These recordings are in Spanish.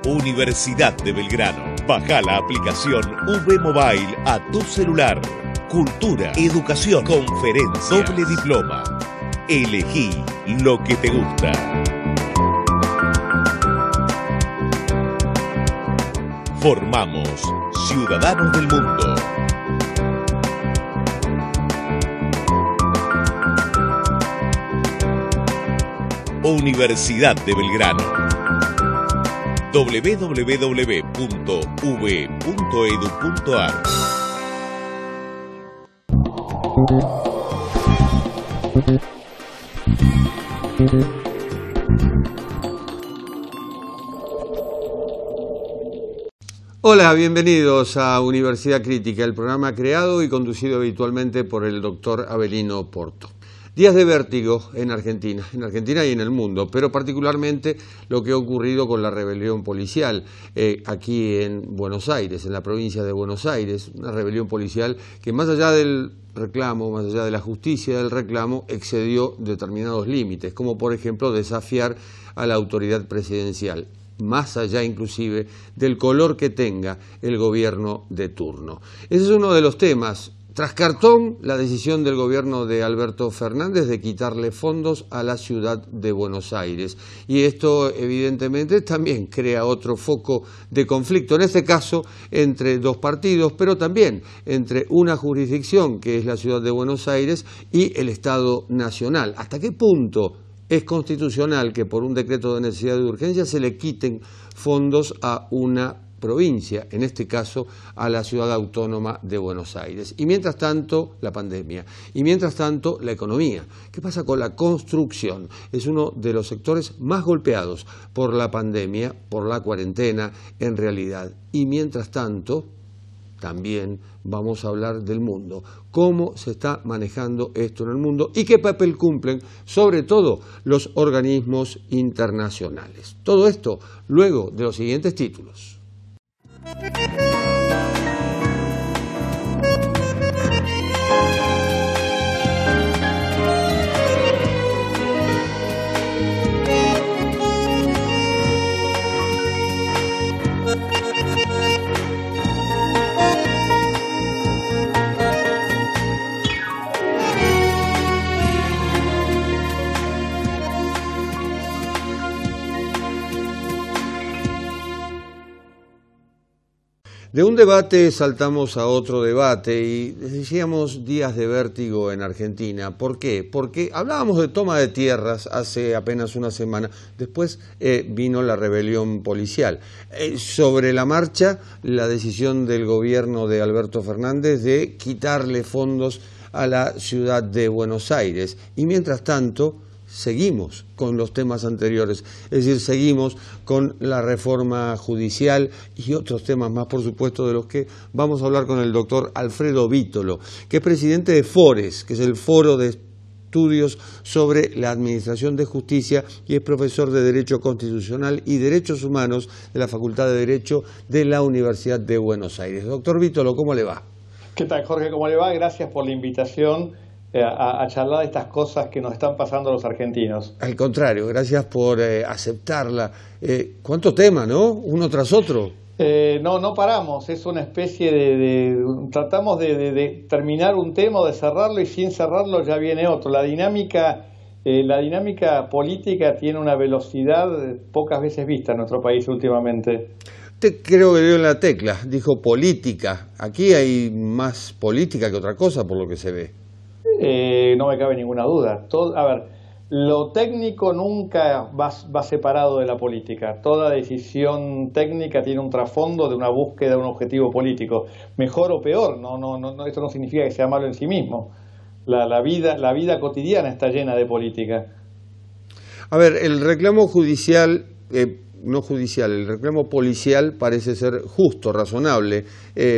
Universidad de Belgrano. Baja la aplicación V Mobile a tu celular. Cultura, educación, conferencias, doble diploma. Elegí lo que te gusta. Formamos ciudadanos del mundo. Universidad de Belgrano. www.v.edu.ar. Hola, bienvenidos a Universidad Crítica, el programa creado y conducido habitualmente por el doctor Avelino Porto. Días de vértigo en Argentina y en el mundo, pero particularmente lo que ha ocurrido con la rebelión policial aquí en Buenos Aires, en la provincia de Buenos Aires, una rebelión policial que más allá del reclamo, más allá de la justicia del reclamo, excedió determinados límites, como por ejemplo desafiar a la autoridad presidencial, más allá inclusive del color que tenga el gobierno de turno. Ese es uno de los temas. Tras cartón, la decisión del gobierno de Alberto Fernández de quitarle fondos a la ciudad de Buenos Aires. Y esto, evidentemente, también crea otro foco de conflicto, en este caso entre dos partidos, pero también entre una jurisdicción, que es la ciudad de Buenos Aires, y el Estado Nacional. ¿Hasta qué punto es constitucional que por un decreto de necesidad de urgencia se le quiten fondos a una provincia, en este caso a la ciudad autónoma de Buenos Aires? Y mientras tanto, la pandemia. Y mientras tanto, la economía. ¿Qué pasa con la construcción? Es uno de los sectores más golpeados por la pandemia, por la cuarentena, en realidad. Y mientras tanto, también vamos a hablar del mundo, cómo se está manejando esto en el mundo y qué papel cumplen, sobre todo, los organismos internacionales. Todo esto luego de los siguientes títulos. De un debate saltamos a otro debate y decíamos días de vértigo en Argentina. ¿Por qué? Porque hablábamos de toma de tierras hace apenas una semana, después vino la rebelión policial. Sobre la marcha, la decisión del gobierno de Alberto Fernández de quitarle fondos a la ciudad de Buenos Aires. Y mientras tanto, seguimos con los temas anteriores, es decir, seguimos con la reforma judicial y otros temas más, por supuesto, de los que vamos a hablar con el doctor Alfredo Vítolo, que es presidente de FORES, que es el Foro de Estudios sobre la Administración de Justicia, y es profesor de Derecho Constitucional y Derechos Humanos de la Facultad de Derecho de la Universidad de Buenos Aires. Doctor Vítolo, ¿cómo le va? ¿Qué tal, Jorge? ¿Cómo le va? Gracias por la invitación a charlar de estas cosas que nos están pasando a los argentinos. Al contrario, gracias por aceptarla. ¿Cuánto tema, no? Uno tras otro. No paramos, es una especie tratamos de terminar un tema, de cerrarlo, y sin cerrarlo ya viene otro. La dinámica política tiene una velocidad pocas veces vista en nuestro país últimamente. Usted creo que dio en la tecla, dijo política. Aquí hay más política que otra cosa, por lo que se ve. No me cabe ninguna duda. Lo técnico nunca va separado de la política. Toda decisión técnica tiene un trasfondo de una búsqueda de un objetivo político. Mejor o peor, esto no significa que sea malo en sí mismo. La vida cotidiana está llena de política. A ver, el reclamo judicial, el reclamo policial parece ser justo, razonable,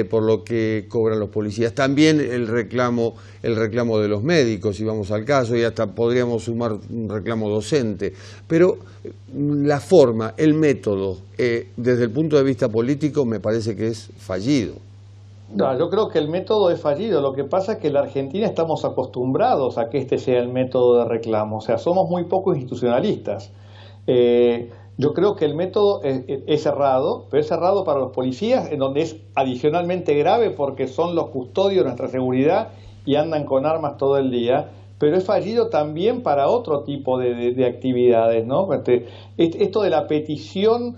por lo que cobran los policías. También el reclamo de los médicos, si vamos al caso, y hasta podríamos sumar un reclamo docente. Pero la forma, el método, desde el punto de vista político, me parece que es fallido. No, yo creo que el método es fallido. Lo que pasa es que en la Argentina estamos acostumbrados a que este sea el método de reclamo. O sea, somos muy poco institucionalistas. Yo creo que el método es errado, pero es errado para los policías, en donde es adicionalmente grave porque son los custodios de nuestra seguridad y andan con armas todo el día. Pero es fallido también para otro tipo de actividades, ¿no? Esto de la petición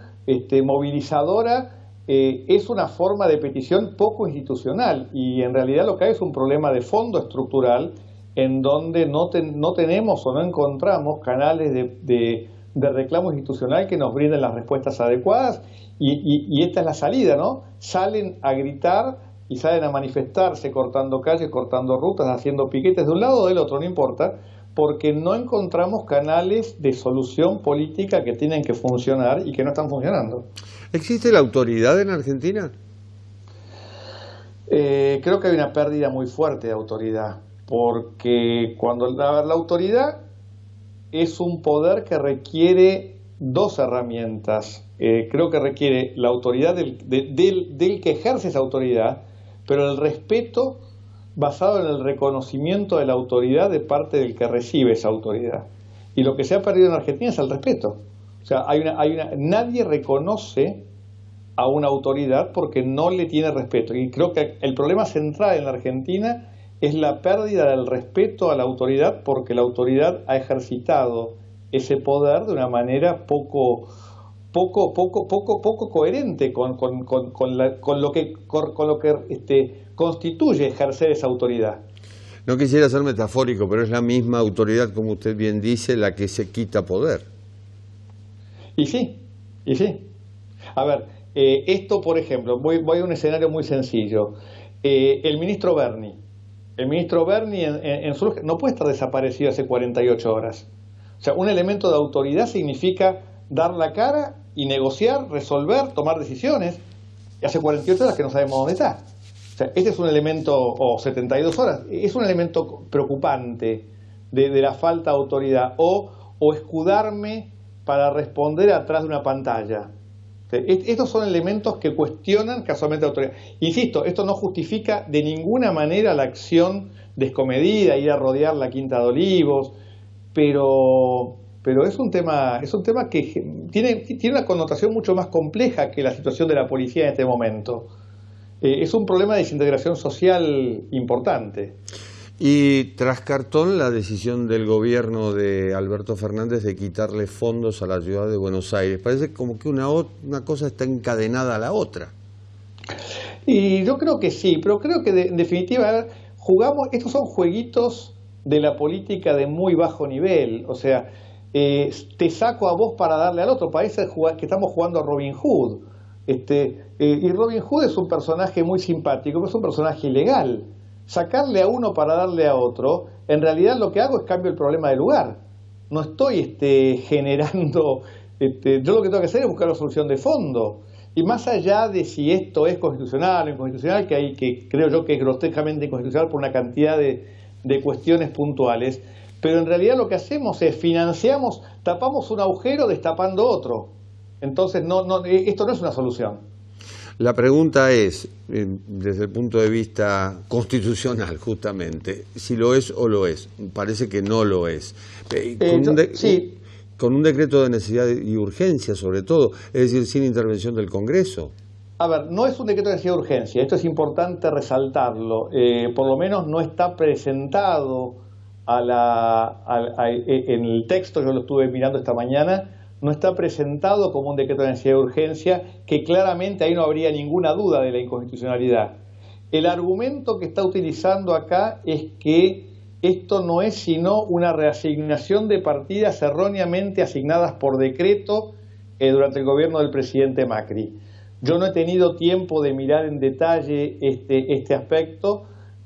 movilizadora es una forma de petición poco institucional y en realidad lo que hay es un problema de fondo estructural en donde no tenemos o no encontramos canales de reclamo institucional que nos brinden las respuestas adecuadas y esta es la salida, ¿no? Salen a gritar y salen a manifestarse cortando calles, cortando rutas, haciendo piquetes de un lado o del otro, no importa, porque no encontramos canales de solución política que tienen que funcionar y que no están funcionando. ¿Existe la autoridad en Argentina? Creo que hay una pérdida muy fuerte de autoridad, porque cuando la autoridad es un poder que requiere dos herramientas. Creo que requiere la autoridad del que ejerce esa autoridad, pero el respeto basado en el reconocimiento de la autoridad de parte del que recibe esa autoridad. Y lo que se ha perdido en Argentina es el respeto. O sea, nadie reconoce a una autoridad porque no le tiene respeto. Y creo que el problema central en la Argentina es la pérdida del respeto a la autoridad porque la autoridad ha ejercitado ese poder de una manera poco coherente con lo que constituye ejercer esa autoridad. No quisiera ser metafórico, pero es la misma autoridad, como usted bien dice, la que se quita poder. Y sí. A ver, esto, por ejemplo, voy a un escenario muy sencillo. El ministro Berni en su no puede estar desaparecido hace 48 horas. O sea, un elemento de autoridad significa dar la cara y negociar, resolver, tomar decisiones. Y hace 48 horas que no sabemos dónde está. O sea, este es un elemento, o 72 horas, es un elemento preocupante de la falta de autoridad. O escudarme para responder atrás de una pantalla. Estos son elementos que cuestionan casualmente la autoridad. Insisto, esto no justifica de ninguna manera la acción descomedida, ir a rodear la Quinta de Olivos, pero es un tema que tiene una connotación mucho más compleja que la situación de la policía en este momento. Es un problema de desintegración social importante. Y tras cartón, la decisión del gobierno de Alberto Fernández de quitarle fondos a la ciudad de Buenos Aires. Parece como que una cosa está encadenada a la otra. Y yo creo que sí, pero creo que en definitiva estos son jueguitos de la política de muy bajo nivel. O sea, te saco a vos para darle al otro. Parece que estamos jugando a Robin Hood. Y Robin Hood es un personaje muy simpático, pero es un personaje ilegal. Sacarle a uno para darle a otro, en realidad lo que hago es cambio el problema de lugar. No estoy generando... yo lo que tengo que hacer es buscar una solución de fondo. Y más allá de si esto es constitucional o inconstitucional, que creo yo que es grotescamente inconstitucional por una cantidad de cuestiones puntuales, pero en realidad lo que hacemos es tapamos un agujero destapando otro. Entonces esto no es una solución. La pregunta es, desde el punto de vista constitucional justamente, si lo es o lo es. Parece que no lo es. Sí. Con un decreto de necesidad y urgencia sobre todo, es decir, sin intervención del Congreso. A ver, no es un decreto de necesidad y urgencia, esto es importante resaltarlo. Por lo menos no está presentado en el texto, yo lo estuve mirando esta mañana, no está presentado como un decreto de necesidad y urgencia, que claramente ahí no habría ninguna duda de la inconstitucionalidad. El argumento que está utilizando acá es que esto no es sino una reasignación de partidas erróneamente asignadas por decreto durante el gobierno del presidente Macri. Yo no he tenido tiempo de mirar en detalle este aspecto,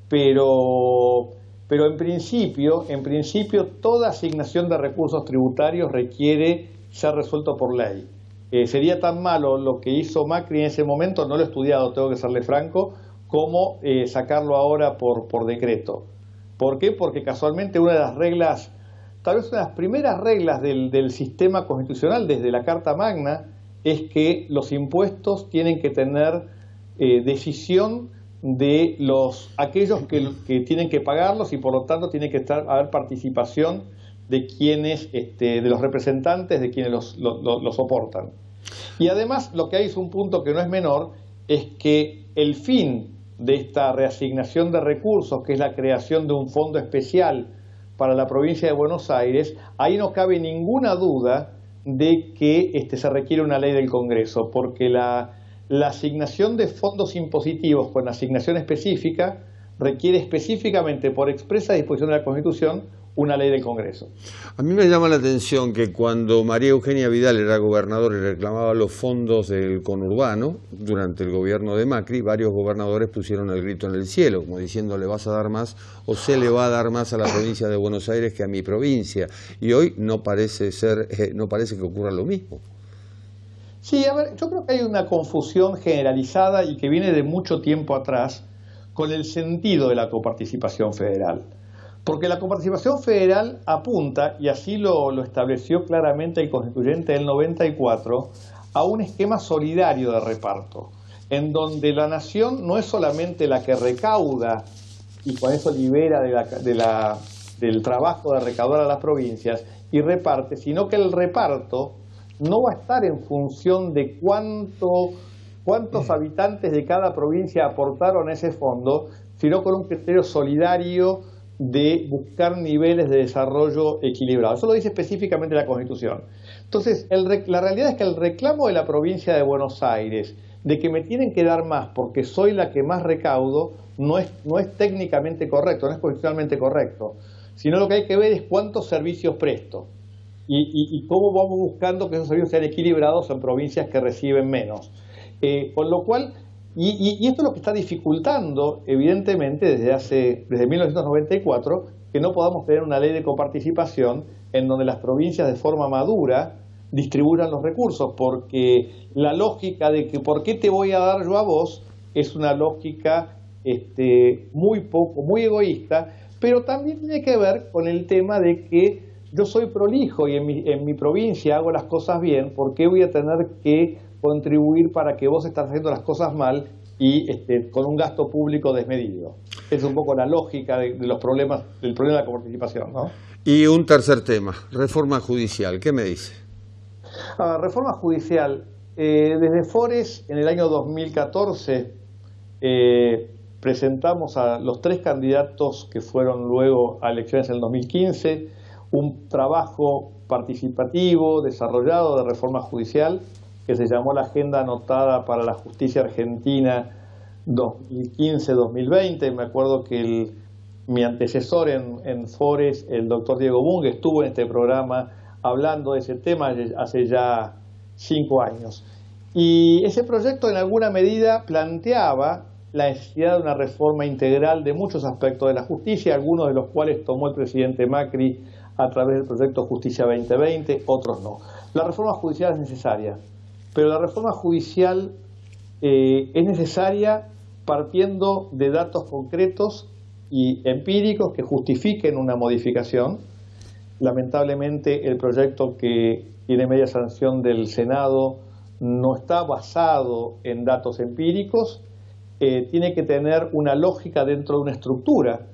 pero en principio toda asignación de recursos tributarios requiere ser resuelto por ley. Sería tan malo lo que hizo Macri en ese momento, no lo he estudiado, tengo que serle franco, como sacarlo ahora por decreto. ¿Por qué? Porque casualmente una de las reglas, tal vez una de las primeras reglas del sistema constitucional desde la Carta Magna, es que los impuestos tienen que tener decisión de aquellos que tienen que pagarlos y por lo tanto tiene que haber participación de quienes, de los representantes de quienes los soportan. Y además lo que hay es un punto que no es menor, es que el fin de esta reasignación de recursos, que es la creación de un fondo especial para la provincia de Buenos Aires, ahí no cabe ninguna duda de que se requiere una ley del Congreso, porque la asignación de fondos impositivos con asignación específica requiere específicamente, por expresa disposición de la Constitución, una ley del Congreso. A mí me llama la atención que cuando María Eugenia Vidal era gobernadora y reclamaba los fondos del conurbano, durante el gobierno de Macri, varios gobernadores pusieron el grito en el cielo, como diciendo le vas a dar más o se le va a dar más a la provincia de Buenos Aires que a mi provincia. Y hoy no parece que ocurra lo mismo. Sí, a ver, yo creo que hay una confusión generalizada y que viene de mucho tiempo atrás con el sentido de la coparticipación federal. Porque la coparticipación federal apunta, y así lo estableció claramente el constituyente del 94, a un esquema solidario de reparto, en donde la nación no es solamente la que recauda y con eso libera del trabajo de recaudar a las provincias y reparte, sino que el reparto no va a estar en función de cuántos habitantes de cada provincia aportaron a ese fondo, sino con un criterio solidario de buscar niveles de desarrollo equilibrado. Eso lo dice específicamente la Constitución. Entonces, la realidad es que el reclamo de la provincia de Buenos Aires de que me tienen que dar más porque soy la que más recaudo no es técnicamente correcto, no es constitucionalmente correcto, sino lo que hay que ver es cuántos servicios presto y cómo vamos buscando que esos servicios sean equilibrados en provincias que reciben menos. Con lo cual, y esto es lo que está dificultando, evidentemente, desde 1994, que no podamos tener una ley de coparticipación en donde las provincias de forma madura distribuyan los recursos, porque la lógica de que ¿por qué te voy a dar yo a vos? Es una lógica muy egoísta, pero también tiene que ver con el tema de que yo soy prolijo y en mi provincia hago las cosas bien, ¿por qué voy a tener que contribuir para que vos estás haciendo las cosas mal y con un gasto público desmedido? Es un poco la lógica del problema de la coparticipación, ¿no? Y un tercer tema, reforma judicial, ¿qué me dice? Reforma judicial. Desde Fores, en el año 2014, presentamos a los 3 candidatos que fueron luego a elecciones en el 2015, un trabajo participativo, desarrollado de reforma judicial, que se llamó la Agenda Anotada para la Justicia Argentina 2015-2020. Me acuerdo que mi antecesor en Fores, el doctor Diego Bunge, estuvo en este programa hablando de ese tema hace ya 5 años. Y ese proyecto en alguna medida planteaba la necesidad de una reforma integral de muchos aspectos de la justicia, algunos de los cuales tomó el presidente Macri a través del proyecto Justicia 2020, otros no. La reforma judicial es necesaria, pero la reforma judicial es necesaria partiendo de datos concretos y empíricos que justifiquen una modificación. Lamentablemente el proyecto que tiene media sanción del Senado no está basado en datos empíricos, tiene que tener una lógica dentro de una estructura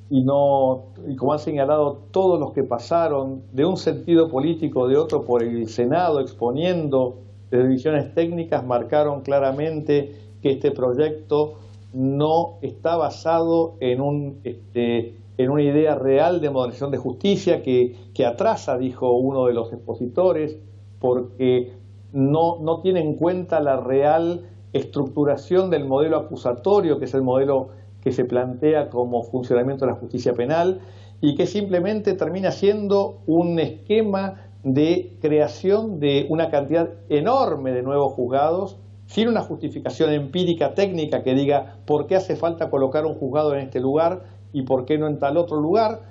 y como han señalado todos los que pasaron de un sentido político o de otro por el Senado exponiendo desde visiones técnicas, marcaron claramente que este proyecto no está basado en una idea real de modernización de justicia que atrasa, dijo uno de los expositores, porque no tiene en cuenta la real estructuración del modelo acusatorio, que es el modelo que se plantea como funcionamiento de la justicia penal, y que simplemente termina siendo un esquema de creación de una cantidad enorme de nuevos juzgados, sin una justificación empírica técnica que diga por qué hace falta colocar un juzgado en este lugar y por qué no en tal otro lugar.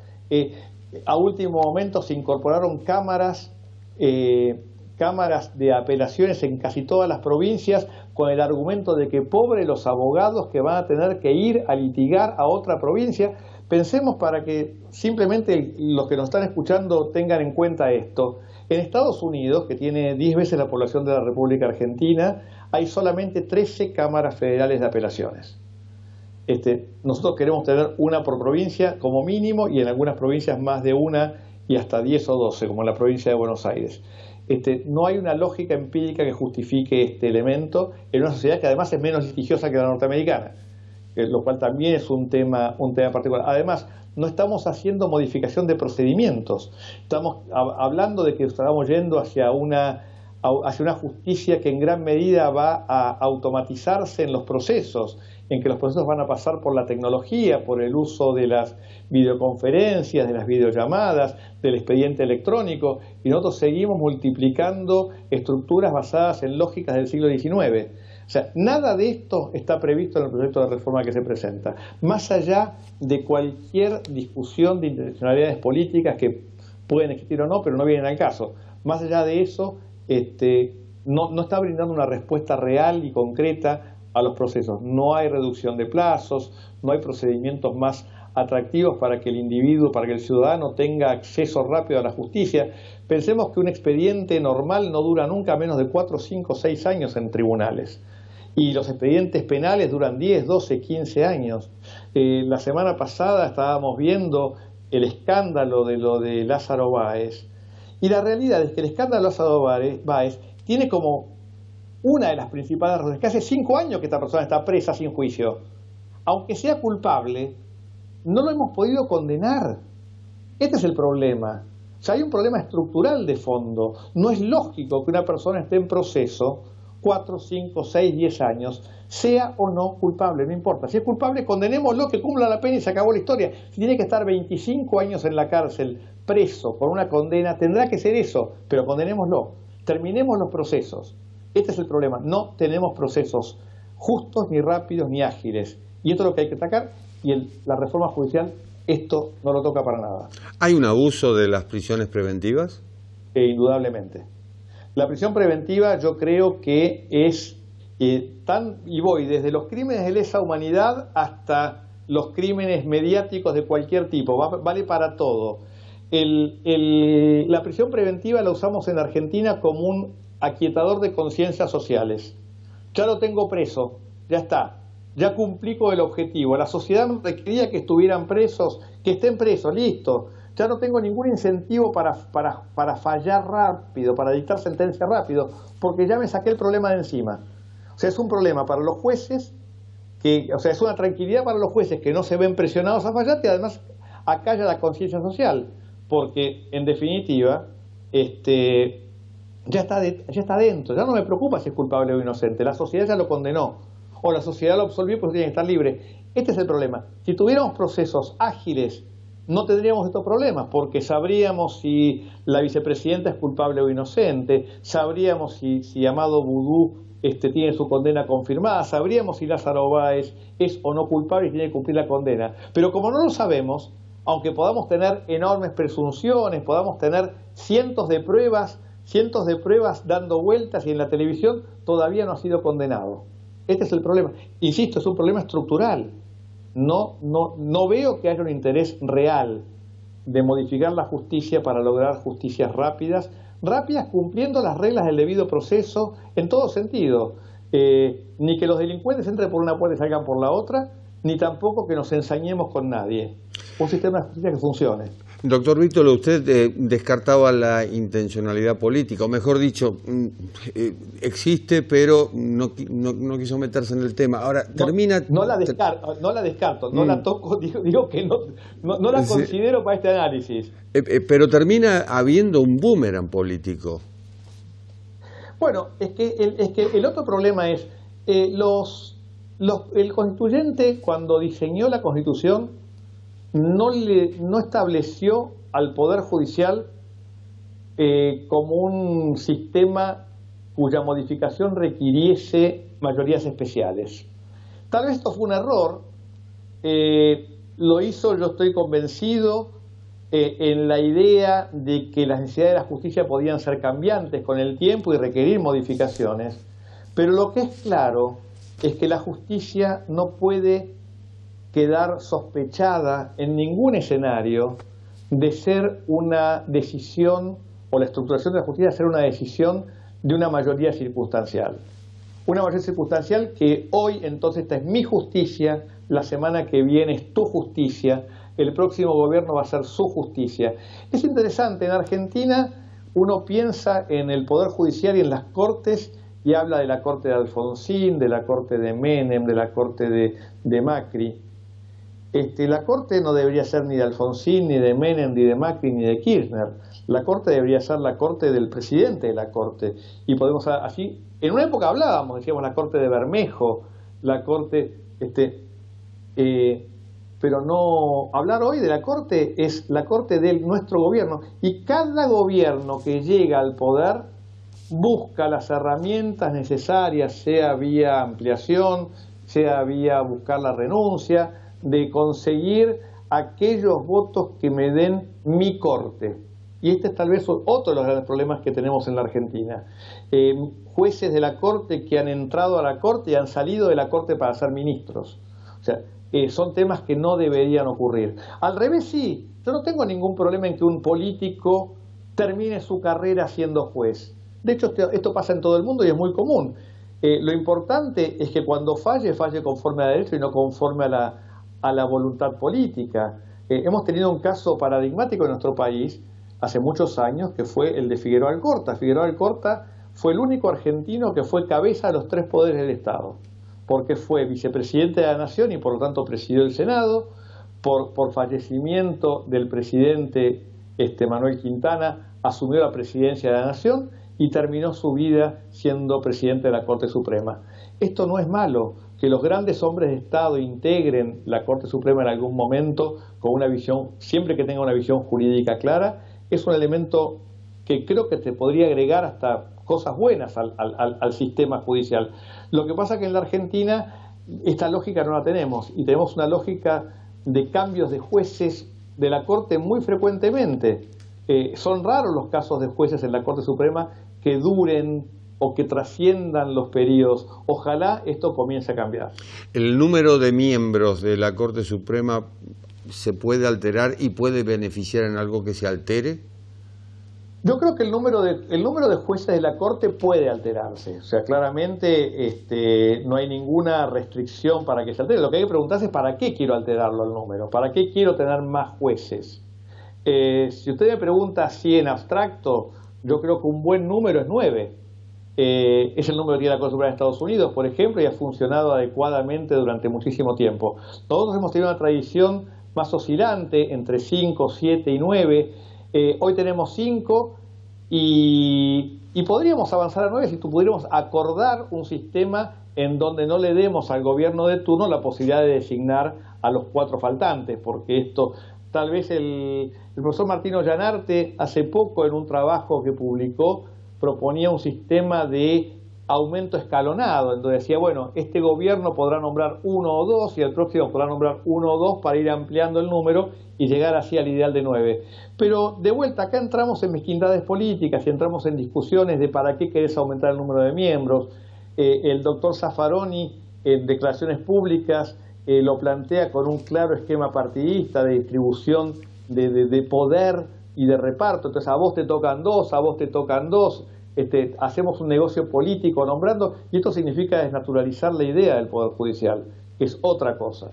A último momento se incorporaron cámaras de apelaciones en casi todas las provincias con el argumento de que pobres los abogados que van a tener que ir a litigar a otra provincia. Pensemos para que simplemente los que nos están escuchando tengan en cuenta esto. En Estados Unidos, que tiene 10 veces la población de la República Argentina, hay solamente 13 cámaras federales de apelaciones. Nosotros queremos tener una por provincia como mínimo, y en algunas provincias más de una y hasta 10 o 12, como en la provincia de Buenos Aires. No hay una lógica empírica que justifique este elemento en una sociedad que además es menos litigiosa que la norteamericana, lo cual también es un tema particular. Además, no estamos haciendo modificación de procedimientos, estamos hablando de que estamos yendo hacia una justicia que en gran medida va a automatizarse en los procesos, en que los procesos van a pasar por la tecnología, por el uso de las videoconferencias, de las videollamadas, del expediente electrónico, y nosotros seguimos multiplicando estructuras basadas en lógicas del siglo XIX. O sea, nada de esto está previsto en el proyecto de reforma que se presenta, más allá de cualquier discusión de intencionalidades políticas que pueden existir o no, pero no vienen al caso. Más allá de eso, no está brindando una respuesta real y concreta a los procesos. No hay reducción de plazos, no hay procedimientos más atractivos para que el individuo, para que el ciudadano tenga acceso rápido a la justicia. Pensemos que un expediente normal no dura nunca menos de 4, 5, 6 años en tribunales. Y los expedientes penales duran 10, 12, 15 años. La semana pasada estábamos viendo el escándalo de lo de Lázaro Báez. Y la realidad es que el escándalo de Lázaro Báez tiene como una de las principales razones que hace 5 años que esta persona está presa sin juicio. Aunque sea culpable, no lo hemos podido condenar. Este es el problema. O sea, hay un problema estructural de fondo. No es lógico que una persona esté en proceso 4, 5, 6, 10 años, sea o no culpable, no importa. Si es culpable, condenémoslo, que cumpla la pena y se acabó la historia. Si tiene que estar 25 años en la cárcel, preso, por una condena, tendrá que ser eso, pero condenémoslo. Terminemos los procesos. Este es el problema. No tenemos procesos justos, ni rápidos, ni ágiles. Y esto es lo que hay que atacar, y la reforma judicial esto no lo toca para nada. ¿Hay un abuso de las prisiones preventivas? Indudablemente. La prisión preventiva yo creo que es y voy desde los crímenes de lesa humanidad hasta los crímenes mediáticos de cualquier tipo, vale para todo. La prisión preventiva la usamos en Argentina como un aquietador de conciencias sociales. Ya lo tengo preso, ya está, ya cumplí con el objetivo. La sociedad me requería que estuvieran presos, que estén presos, listo. Ya no tengo ningún incentivo para fallar rápido, para dictar sentencia rápido, porque ya me saqué el problema de encima. O sea, es un problema para los jueces, es una tranquilidad para los jueces que no se ven presionados a fallar, y además acalla la conciencia social, porque en definitiva ya está dentro, ya no me preocupa si es culpable o inocente, la sociedad ya lo condenó, o la sociedad lo absolvió, pues tiene que estar libre. Este es el problema. Si tuviéramos procesos ágiles, no tendríamos estos problemas, porque sabríamos si la vicepresidenta es culpable o inocente, sabríamos si Amado Vudú tiene su condena confirmada, sabríamos si Lázaro Báez es o no culpable y tiene que cumplir la condena. Pero como no lo sabemos, aunque podamos tener enormes presunciones, podamos tener cientos de pruebas dando vueltas y en la televisión, todavía no ha sido condenado. Este es el problema. Insisto, es un problema estructural. No veo que haya un interés real de modificar la justicia para lograr justicias rápidas cumpliendo las reglas del debido proceso en todo sentido. Ni que los delincuentes entren por una puerta y salgan por la otra, ni tampoco que nos ensañemos con nadie. Un sistema de justicia que funcione. Doctor Víctor, usted descartaba la intencionalidad política, o mejor dicho, existe, pero no quiso meterse en el tema. Ahora, termina... No la descarto, no la toco, digo que no la considero para este análisis. Pero termina habiendo un boomerang político. Bueno, es que el otro problema es, el constituyente, cuando diseñó la Constitución, no estableció al Poder Judicial como un sistema cuya modificación requiriese mayorías especiales. Tal vez esto fue un error, lo hizo, yo estoy convencido, en la idea de que las necesidades de la justicia podían ser cambiantes con el tiempo y requerir modificaciones, pero lo que es claro es que la justicia no puede quedar sospechada en ningún escenario de ser una decisión, o la estructuración de la justicia ser una decisión de una mayoría circunstancial. Una mayoría circunstancial que hoy, entonces, esta es mi justicia, la semana que viene es tu justicia, el próximo gobierno va a ser su justicia. Es interesante, en Argentina uno piensa en el Poder Judicial y en las Cortes y habla de la Corte de Alfonsín, de la Corte de Menem, de la Corte de Macri. La Corte no debería ser ni de Alfonsín, ni de Menem, ni de Macri, ni de Kirchner. La Corte debería ser la Corte del presidente de la Corte. Y podemos así, en una época hablábamos, decíamos la Corte de Bermejo, la Corte, pero no, hablar hoy de la Corte es la Corte de nuestro gobierno. Y cada gobierno que llega al poder busca las herramientas necesarias, sea vía ampliación, sea vía buscar la renuncia, de conseguir aquellos votos que me den mi corte. Y este es tal vez otro de los grandes problemas que tenemos en la Argentina. Jueces de la Corte que han entrado a la Corte y han salido de la Corte para ser ministros. O sea, son temas que no deberían ocurrir. Al revés, sí, yo no tengo ningún problema en que un político termine su carrera siendo juez. De hecho, esto pasa en todo el mundo y es muy común. Lo importante es que cuando falle conforme a derecho y no conforme a la voluntad política. Hemos tenido un caso paradigmático en nuestro país hace muchos años, que fue el de Figueroa Alcorta. Figueroa Alcorta fue el único argentino que fue cabeza de los tres poderes del Estado, porque fue vicepresidente de la Nación y por lo tanto presidió el Senado. Por fallecimiento del presidente Manuel Quintana, asumió la presidencia de la Nación y terminó su vida siendo presidente de la Corte Suprema. Esto no es malo. Que los grandes hombres de Estado integren la Corte Suprema en algún momento con una visión, siempre que tenga una visión jurídica clara, es un elemento que creo que te podría agregar hasta cosas buenas al sistema judicial. Lo que pasa es que en la Argentina esta lógica no la tenemos y tenemos una lógica de cambios de jueces de la Corte muy frecuentemente. Son raros los casos de jueces en la Corte Suprema que duren o que trasciendan los periodos. Ojalá esto comience a cambiar. ¿El número de miembros de la Corte Suprema se puede alterar y puede beneficiar en algo que se altere? Yo creo que el número de jueces de la Corte puede alterarse. O sea, claramente no hay ninguna restricción para que se altere. Lo que hay que preguntarse es ¿para qué quiero alterarlo al número? ¿Para qué quiero tener más jueces? Si usted me pregunta si en abstracto, yo creo que un buen número es 9. Es el número que tiene la Corte Suprema de Estados Unidos, por ejemplo, y ha funcionado adecuadamente durante muchísimo tiempo. Nosotros hemos tenido una tradición más oscilante, entre 5, 7 y 9. Hoy tenemos 5 y podríamos avanzar a 9 si pudiéramos acordar un sistema en donde no le demos al gobierno de turno la posibilidad de designar a los 4 faltantes, porque esto, tal vez el profesor Martino Llanarte hace poco en un trabajo que publicó proponía un sistema de aumento escalonado, en donde decía, bueno, este gobierno podrá nombrar 1 o 2 y el próximo podrá nombrar 1 o 2 para ir ampliando el número y llegar así al ideal de 9. Pero de vuelta, acá entramos en mezquindades políticas y entramos en discusiones de para qué querés aumentar el número de miembros. El doctor Zaffaroni, en declaraciones públicas, lo plantea con un claro esquema partidista de distribución de poder y de reparto. Entonces a vos te tocan 2, a vos te tocan 2, hacemos un negocio político nombrando, y esto significa desnaturalizar la idea del Poder Judicial, que es otra cosa.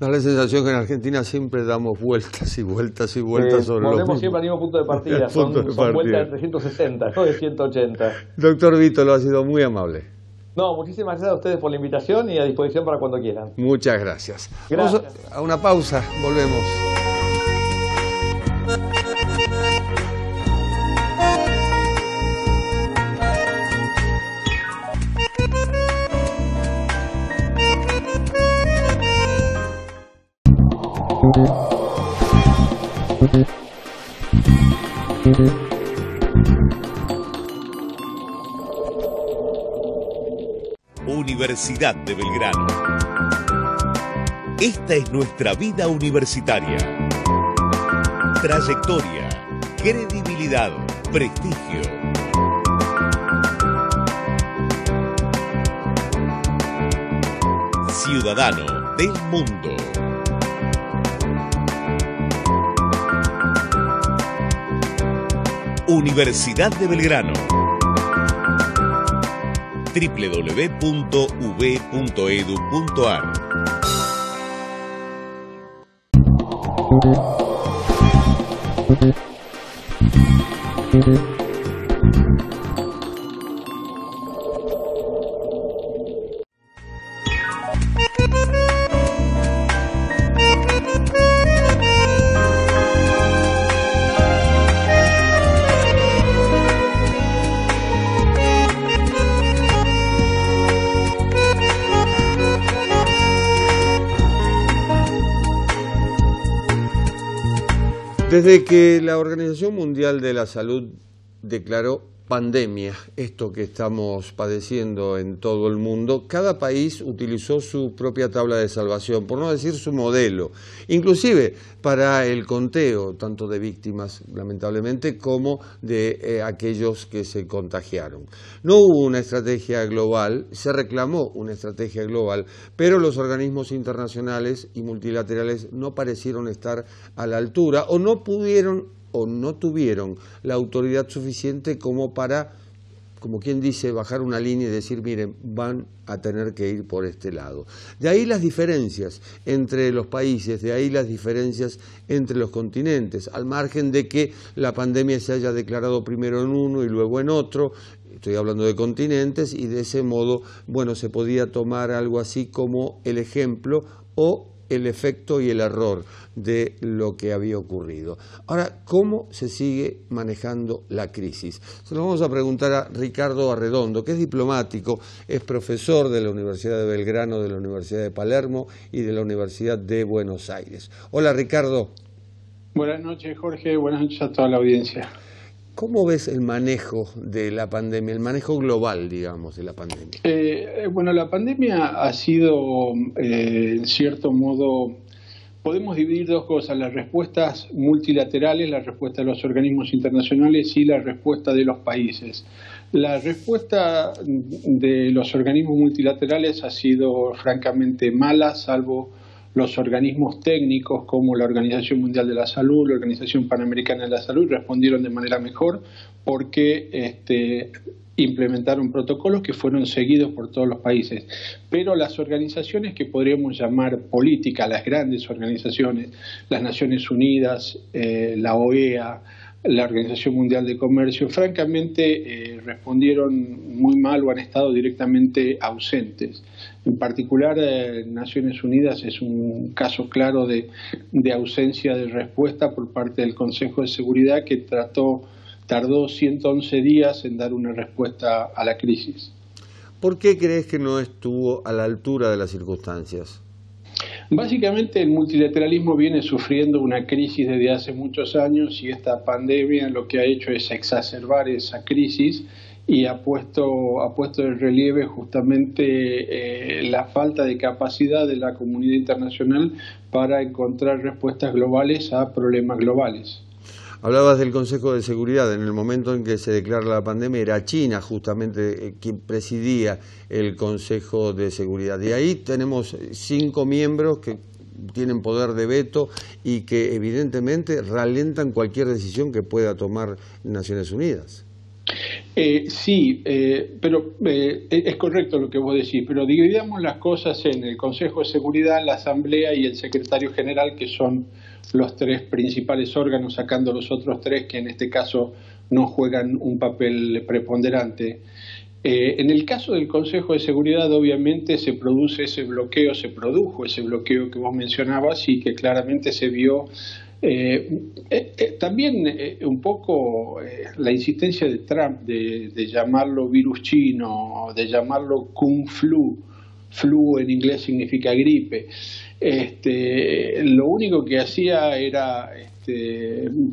Da la sensación que en Argentina siempre damos vueltas y vueltas y vueltas sobre volvemos lo siempre al mismo punto de partida, son vueltas de 360, no de 180. Doctor Vítolo, ha sido muy amable. No, muchísimas gracias a ustedes por la invitación y a disposición para cuando quieran. Muchas gracias. Gracias. Vamos a una pausa, volvemos. Universidad de Belgrano. Esta es nuestra vida universitaria. Trayectoria, credibilidad, prestigio. Ciudadano del mundo. Universidad de Belgrano. www.ub.edu.ar Desde que la Organización Mundial de la Salud declaró pandemia, esto que estamos padeciendo en todo el mundo, cada país utilizó su propia tabla de salvación, por no decir su modelo, inclusive para el conteo, tanto de víctimas, lamentablemente, como de aquellos que se contagiaron. No hubo una estrategia global, se reclamó una estrategia global, pero los organismos internacionales y multilaterales no parecieron estar a la altura o no pudieron o no tuvieron la autoridad suficiente como para, como quien dice, bajar una línea y decir, miren, van a tener que ir por este lado. De ahí las diferencias entre los países, de ahí las diferencias entre los continentes, al margen de que la pandemia se haya declarado primero en uno y luego en otro. Estoy hablando de continentes y de ese modo, bueno, se podía tomar algo así como el ejemplo o el efecto y el error de lo que había ocurrido. Ahora, ¿cómo se sigue manejando la crisis? Se lo vamos a preguntar a Ricardo Arredondo, que es diplomático, es profesor de la Universidad de Belgrano, de la Universidad de Palermo y de la Universidad de Buenos Aires. Hola, Ricardo. Buenas noches, Jorge. Buenas noches a toda la audiencia. ¿Cómo ves el manejo de la pandemia, el manejo global, digamos, de la pandemia? Bueno, la pandemia ha sido, en cierto modo, podemos dividir dos cosas, las respuestas multilaterales, la respuesta de los organismos internacionales y la respuesta de los países. La respuesta de los organismos multilaterales ha sido francamente mala, salvo los organismos técnicos como la Organización Mundial de la Salud, la Organización Panamericana de la Salud, respondieron de manera mejor porque implementaron protocolos que fueron seguidos por todos los países. Pero las organizaciones que podríamos llamar políticas, las grandes organizaciones, las Naciones Unidas, la OEA, la Organización Mundial de Comercio, francamente respondieron muy mal o han estado directamente ausentes. En particular, Naciones Unidas es un caso claro de ausencia de respuesta por parte del Consejo de Seguridad que tardó 111 días en dar una respuesta a la crisis. ¿Por qué crees que no estuvo a la altura de las circunstancias? Básicamente el multilateralismo viene sufriendo una crisis desde hace muchos años y esta pandemia lo que ha hecho es exacerbar esa crisis y ha puesto en relieve justamente la falta de capacidad de la comunidad internacional para encontrar respuestas globales a problemas globales. Hablabas del Consejo de Seguridad. En el momento en que se declara la pandemia era China justamente quien presidía el Consejo de Seguridad. Y ahí tenemos 5 miembros que tienen poder de veto y que evidentemente ralentan cualquier decisión que pueda tomar Naciones Unidas. Sí, pero es correcto lo que vos decís, pero dividamos las cosas en el Consejo de Seguridad, la Asamblea y el Secretario General, que son los 3 principales órganos, sacando los otros 3 que en este caso no juegan un papel preponderante. En el caso del Consejo de Seguridad, obviamente se produjo ese bloqueo que vos mencionabas y que claramente se vio. También un poco la insistencia de Trump de llamarlo virus chino, de llamarlo Kung Flu. Flu en inglés significa gripe. Lo único que hacía era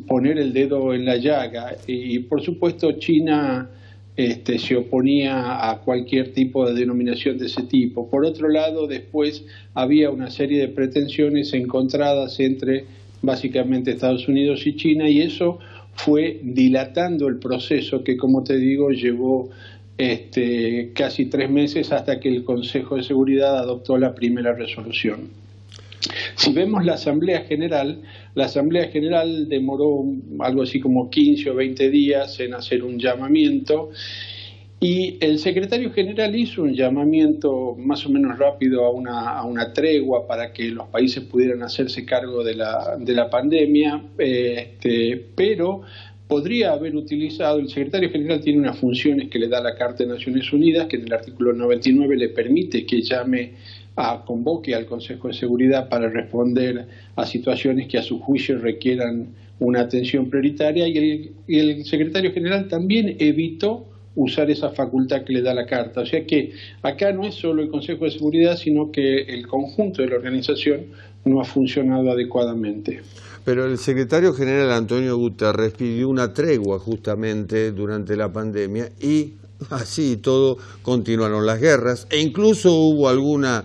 poner el dedo en la llaga y por supuesto China se oponía a cualquier tipo de denominación de ese tipo. Por otro lado, después había una serie de pretensiones encontradas entre básicamente Estados Unidos y China y eso fue dilatando el proceso que, como te digo, llevó casi 3 meses hasta que el Consejo de Seguridad adoptó la primera resolución. Si vemos la Asamblea General demoró algo así como 15 o 20 días en hacer un llamamiento Y el secretario general hizo un llamamiento más o menos rápido a una tregua para que los países pudieran hacerse cargo de la pandemia, pero podría haber utilizado, el secretario general tiene unas funciones que le da la Carta de Naciones Unidas, que en el artículo 99 le permite que convoque al Consejo de Seguridad para responder a situaciones que a su juicio requieran una atención prioritaria, y el secretario general también evitó usar esa facultad que le da la Carta. O sea que acá no es solo el Consejo de Seguridad, sino que el conjunto de la organización no ha funcionado adecuadamente. Pero el secretario general Antonio Guterres pidió una tregua justamente durante la pandemia y así todo continuaron las guerras e incluso hubo alguna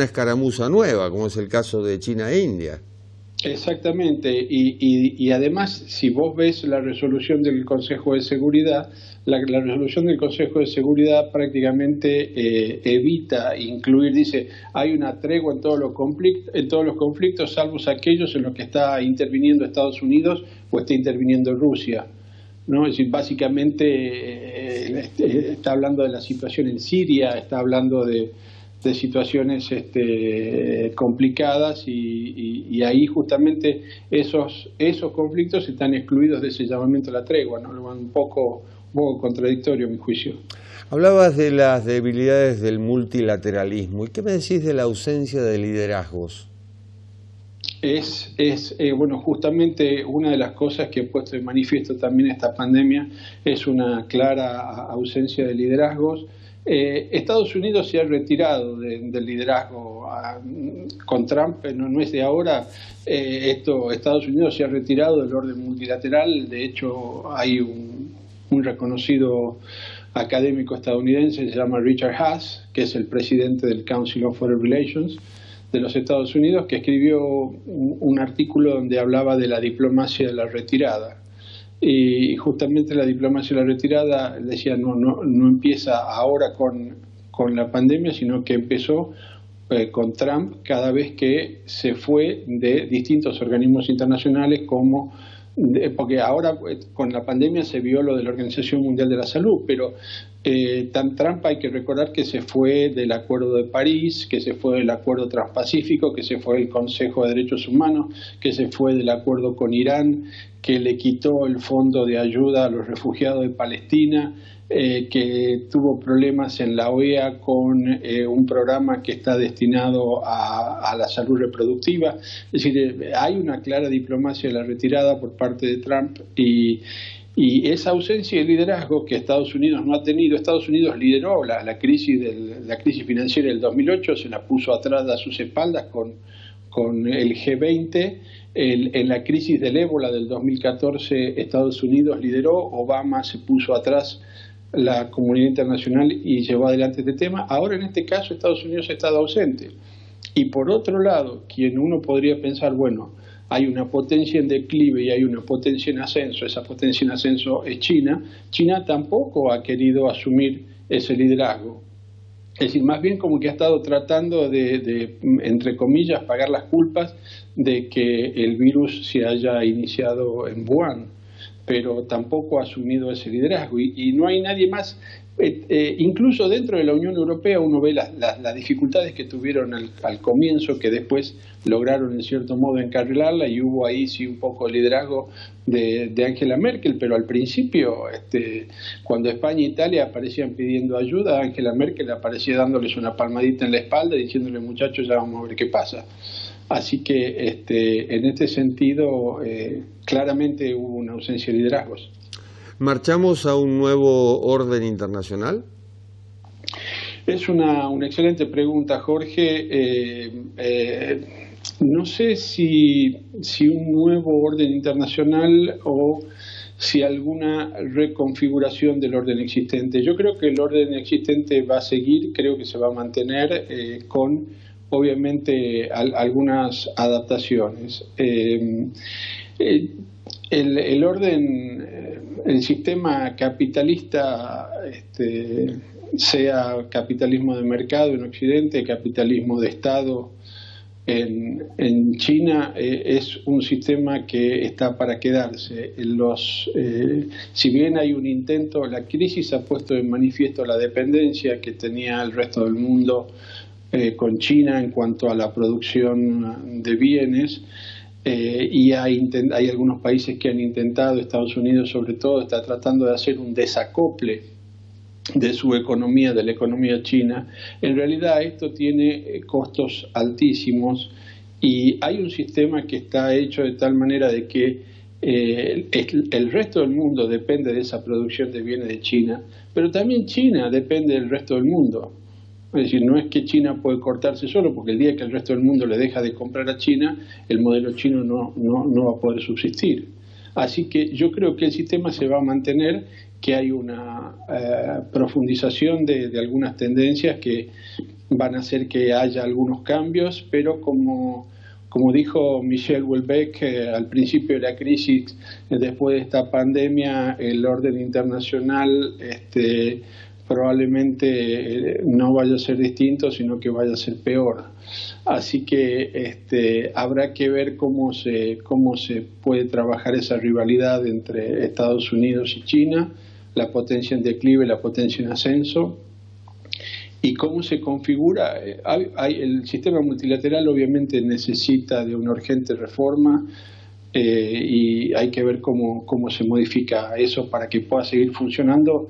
escaramuza nueva, como es el caso de China e India. Exactamente, y además, si vos ves la resolución del Consejo de Seguridad, la resolución del Consejo de Seguridad prácticamente evita incluir, dice, hay una tregua en todos los conflictos, salvo aquellos en los que está interviniendo Estados Unidos o está interviniendo Rusia, ¿no? Es decir, básicamente está hablando de la situación en Siria, está hablando de situaciones complicadas y ahí justamente esos conflictos están excluidos de ese llamamiento a la tregua, ¿no? Un poco contradictorio, a mi juicio. Hablabas de las debilidades del multilateralismo. ¿Y qué me decís de la ausencia de liderazgos? Bueno, justamente una de las cosas que he puesto de manifiesto también esta pandemia es una clara ausencia de liderazgos. Estados Unidos se ha retirado del liderazgo con Trump, no es de ahora. Estados Unidos se ha retirado del orden multilateral. De hecho, hay un reconocido académico estadounidense, se llama Richard Haass, que es el presidente del Council on Foreign Relations de los Estados Unidos, que escribió un artículo donde hablaba de la diplomacia de la retirada. Y justamente la diplomacia de la retirada, decía, no empieza ahora con la pandemia, sino que empezó con Trump cada vez que se fue de distintos organismos internacionales porque ahora con la pandemia se vio lo de la Organización Mundial de la Salud, pero Trump hay que recordar que se fue del Acuerdo de París, que se fue del Acuerdo Transpacífico, que se fue del Consejo de Derechos Humanos, que se fue del acuerdo con Irán, que le quitó el fondo de ayuda a los refugiados de Palestina, que tuvo problemas en la OEA con un programa que está destinado a la salud reproductiva. Es decir, hay una clara diplomacia de la retirada por parte de Trump y esa ausencia de liderazgo que Estados Unidos no ha tenido. Estados Unidos lideró la crisis financiera del 2008, se la puso atrás a sus espaldas con el G20. En la crisis del ébola del 2014 Estados Unidos lideró, Obama se puso atrás la comunidad internacional y llevó adelante este tema. Ahora en este caso Estados Unidos ha estado ausente. Y por otro lado, quien uno podría pensar, bueno, hay una potencia en declive y hay una potencia en ascenso, esa potencia en ascenso es China. China tampoco ha querido asumir ese liderazgo. Es decir, más bien como que ha estado tratando de, entre comillas, pagar las culpas de que el virus se haya iniciado en Wuhan, pero tampoco ha asumido ese liderazgo. Y no hay nadie más. Incluso dentro de la Unión Europea uno ve las dificultades que tuvieron al comienzo, que después lograron en cierto modo encarrilarla, y hubo ahí sí un poco de liderazgo de Angela Merkel, pero al principio cuando España e Italia aparecían pidiendo ayuda, Angela Merkel aparecía dándoles una palmadita en la espalda diciéndole, muchachos, ya vamos a ver qué pasa. Así que en este sentido claramente hubo una ausencia de liderazgos. ¿Marchamos a un nuevo orden internacional? Es una excelente pregunta, Jorge. No sé si un nuevo orden internacional o si alguna reconfiguración del orden existente. Yo creo que el orden existente va a seguir, creo que se va a mantener con, obviamente, algunas adaptaciones. El sistema capitalista, sea capitalismo de mercado en Occidente, capitalismo de Estado en China es un sistema que está para quedarse. Si bien hay un intento, la crisis ha puesto en manifiesto la dependencia que tenía el resto del mundo con China en cuanto a la producción de bienes, y hay algunos países que han intentado, Estados Unidos sobre todo, está tratando de hacer un desacople de su economía, de la economía china. En realidad esto tiene costos altísimos y hay un sistema que está hecho de tal manera de que el resto del mundo depende de esa producción de bienes de China, pero también China depende del resto del mundo. Es decir, no es que China puede cortarse solo, porque el día que el resto del mundo le deja de comprar a China, el modelo chino no va a poder subsistir. Así que yo creo que el sistema se va a mantener, que hay una profundización de algunas tendencias que van a hacer que haya algunos cambios, pero como dijo Michel Houellebecq al principio de la crisis, después de esta pandemia, el orden internacional probablemente no vaya a ser distinto, sino que vaya a ser peor. Así que habrá que ver cómo se puede trabajar esa rivalidad entre Estados Unidos y China, la potencia en declive, la potencia en ascenso, y cómo se configura. El sistema multilateral obviamente necesita de una urgente reforma, y hay que ver cómo se modifica eso para que pueda seguir funcionando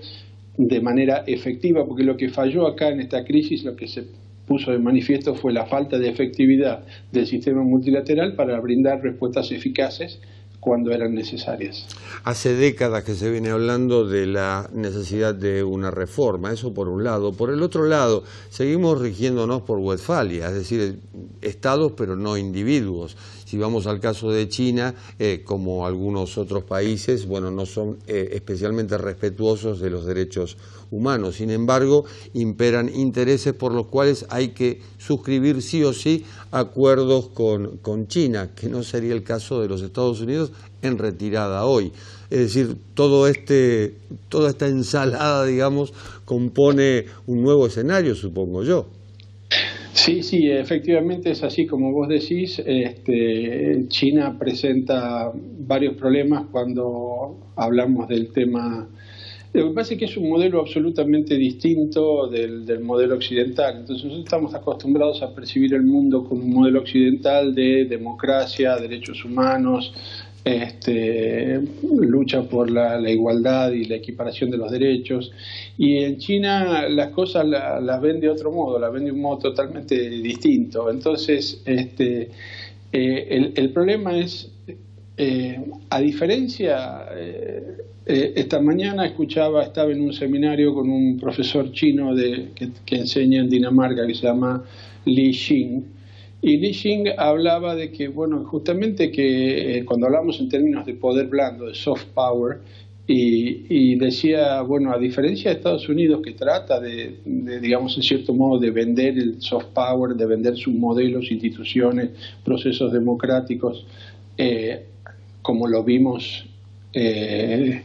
de manera efectiva, porque lo que falló acá en esta crisis, lo que se puso de manifiesto fue la falta de efectividad del sistema multilateral para brindar respuestas eficaces cuando eran necesarias. Hace décadas que se viene hablando de la necesidad de una reforma, eso por un lado. Por el otro lado, seguimos rigiéndonos por Westfalia, es decir, estados pero no individuos. Si vamos al caso de China, como algunos otros países, bueno, no son especialmente respetuosos de los derechos humanos. Sin embargo, imperan intereses por los cuales hay que suscribir sí o sí acuerdos con China, que no sería el caso de los Estados Unidos en retirada hoy. Es decir, toda esta ensalada, digamos, compone un nuevo escenario, supongo yo. Sí, efectivamente es así como vos decís. China presenta varios problemas cuando hablamos del tema. Lo que pasa es que es un modelo absolutamente distinto del modelo occidental. Entonces nosotros estamos acostumbrados a percibir el mundo como un modelo occidental de democracia, derechos humanos, lucha por la igualdad y la equiparación de los derechos. Y en China las cosas las ven de otro modo, las ven de un modo totalmente distinto. Entonces el problema es, a diferencia, esta mañana estaba en un seminario con un profesor chino que enseña en Dinamarca, que se llama Li Xing, y Li Xing hablaba de que, bueno, justamente que cuando hablamos en términos de poder blando, de soft power, y decía, bueno, a diferencia de Estados Unidos, que trata de, digamos, en cierto modo, de vender el soft power, de vender sus modelos, instituciones, procesos democráticos, como lo vimos en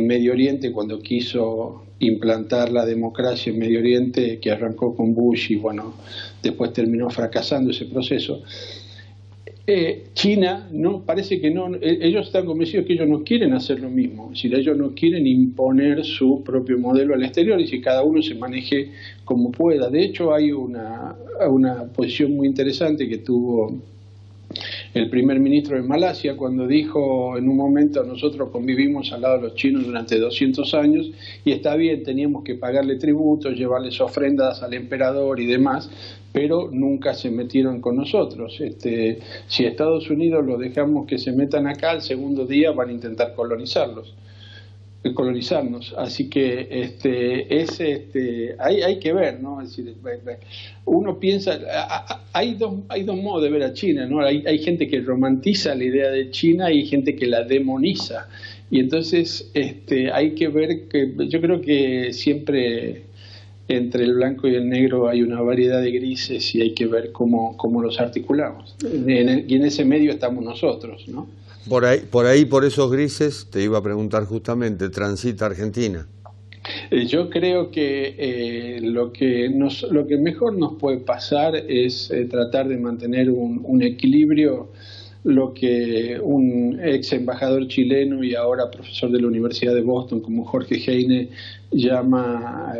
Medio Oriente cuando quiso implantar la democracia en Medio Oriente, que arrancó con Bush y bueno, después terminó fracasando ese proceso. China parece que no, ellos están convencidos que ellos no quieren hacer lo mismo, es decir, ellos no quieren imponer su propio modelo al exterior y si cada uno se maneje como pueda. De hecho hay una posición muy interesante que tuvo el primer ministro de Malasia cuando dijo en un momento: nosotros convivimos al lado de los chinos durante 200 años y está bien, teníamos que pagarle tributos, llevarles ofrendas al emperador y demás, pero nunca se metieron con nosotros. Si a Estados Unidos los dejamos que se metan acá, al segundo día van a intentar colonizarnos. Así que hay que ver, ¿no? Es decir, uno piensa, hay dos modos de ver a China, ¿no? Hay gente que romantiza la idea de China y hay gente que la demoniza. Y entonces hay que ver que yo creo que siempre entre el blanco y el negro hay una variedad de grises y hay que ver cómo los articulamos. Y en ese medio estamos nosotros, ¿no? Por esos grises, te iba a preguntar justamente, ¿transita Argentina? Yo creo que lo que mejor nos puede pasar es tratar de mantener un equilibrio. Lo que un ex embajador chileno y ahora profesor de la Universidad de Boston como Jorge Heine llama,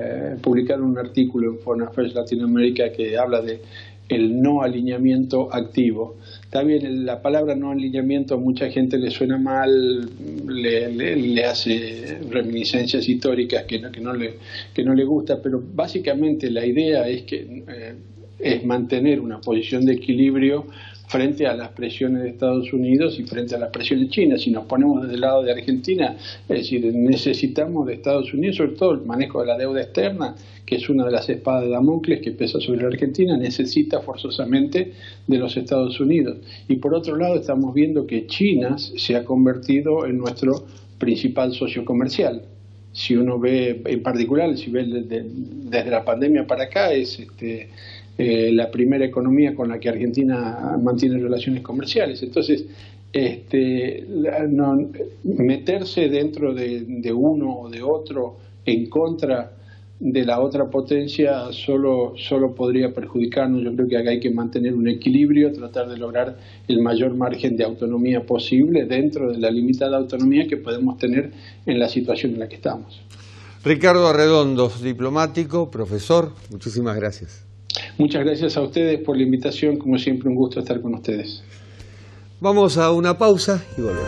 publicaron un artículo en Foreign Affairs Latinoamérica que habla de el no alineamiento activo. También la palabra no alineamiento a mucha gente le suena mal, le hace reminiscencias históricas que no le gusta, pero básicamente la idea es que es mantener una posición de equilibrio frente a las presiones de Estados Unidos y frente a las presiones chinas. Si nos ponemos desde el lado de Argentina, es decir, necesitamos de Estados Unidos, sobre todo el manejo de la deuda externa, que es una de las espadas de Damocles que pesa sobre la Argentina, necesita forzosamente de los Estados Unidos. Y por otro lado estamos viendo que China se ha convertido en nuestro principal socio comercial. Si uno ve, en particular, si ve desde la pandemia para acá, es la primera economía con la que Argentina mantiene relaciones comerciales. Entonces, meterse dentro de uno o de otro en contra de la otra potencia solo podría perjudicarnos. Yo creo que acá hay que mantener un equilibrio, tratar de lograr el mayor margen de autonomía posible dentro de la limitada autonomía que podemos tener en la situación en la que estamos. Ricardo Arredondo, diplomático, profesor, muchísimas gracias. Muchas gracias a ustedes por la invitación, como siempre un gusto estar con ustedes. Vamos a una pausa y volvemos.